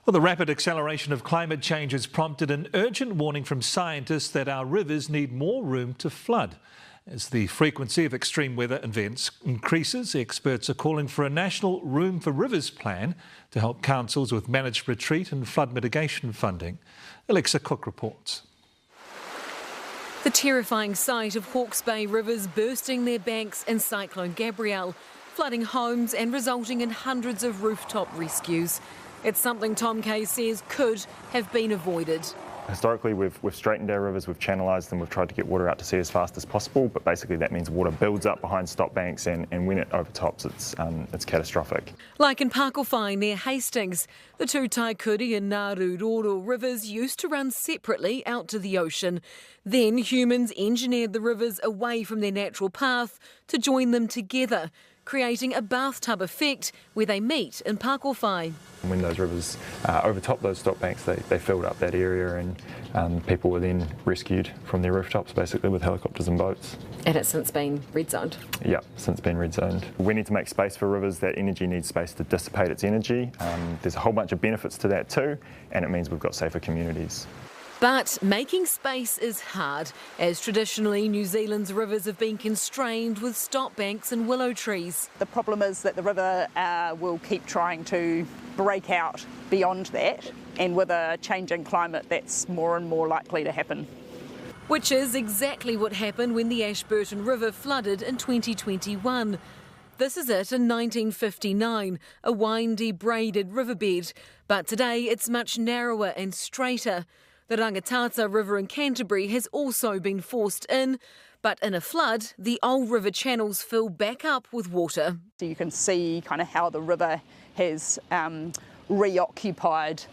Well, the rapid acceleration of climate change has prompted an urgent warning from scientists that our rivers need more room to flood. As the frequency of extreme weather events increases, experts are calling for a national Room for Rivers plan to help councils with managed retreat and flood mitigation funding. Alexa Cook reports. The terrifying sight of Hawke's Bay rivers bursting their banks in Cyclone Gabrielle, flooding homes and resulting in hundreds of rooftop rescues. It's something Tom Kay says could have been avoided. Historically, we've straightened our rivers, we've channelized them, we've tried to get water out to sea as fast as possible, but basically that means water builds up behind stop banks and when it overtops, it's catastrophic. Like in Pakowhai near Hastings, the two Taikuri and Ngāruroro rivers used to run separately out to the ocean. Then humans engineered the rivers away from their natural path to join them together, creating a bathtub effect where they meet in Pakowhai. When those rivers overtopped those stop banks, they filled up that area and people were then rescued from their rooftops, basically with helicopters and boats. And it's since been red zoned? Yeah, since been red zoned. We need to make space for rivers. That energy needs space to dissipate its energy. There's a whole bunch of benefits to that too, and it means we've got safer communities. But making space is hard, as traditionally New Zealand's rivers have been constrained with stop banks and willow trees. The problem is that the river will keep trying to break out beyond that, and with a changing climate that's more and more likely to happen. Which is exactly what happened when the Ashburton River flooded in 2021. This is it in 1959, a windy braided riverbed, but today it's much narrower and straighter. The Rangatata River in Canterbury has also been forced in, but in a flood, the old river channels fill back up with water. So you can see kind of how the river has reoccupied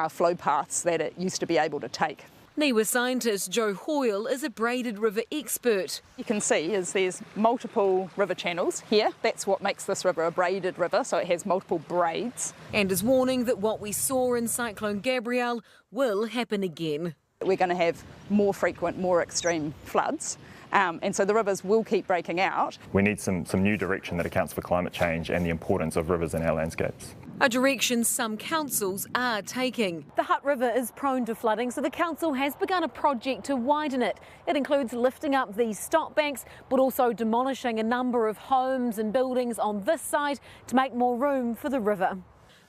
flow paths that it used to be able to take. NIWA scientist Joe Hoyle is a braided river expert. You can see there's multiple river channels here. That's what makes this river a braided river, so it has multiple braids. And is warning that what we saw in Cyclone Gabrielle will happen again. We're going to have more frequent, more extreme floods. And so the rivers will keep breaking out. We need some new direction that accounts for climate change and the importance of rivers in our landscapes. A direction some councils are taking. The Hutt River is prone to flooding, so the council has begun a project to widen it. It includes lifting up these stop banks, but also demolishing a number of homes and buildings on this side to make more room for the river.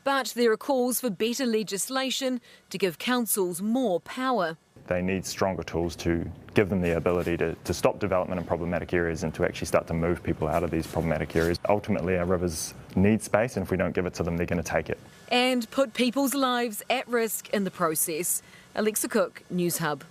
But there are calls for better legislation to give councils more power. They need stronger tools to give them the ability to stop development in problematic areas and to actually start to move people out of these problematic areas. Ultimately, our rivers need space, and if we don't give it to them, they're going to take it. And put people's lives at risk in the process. Alexa Cook, News Hub.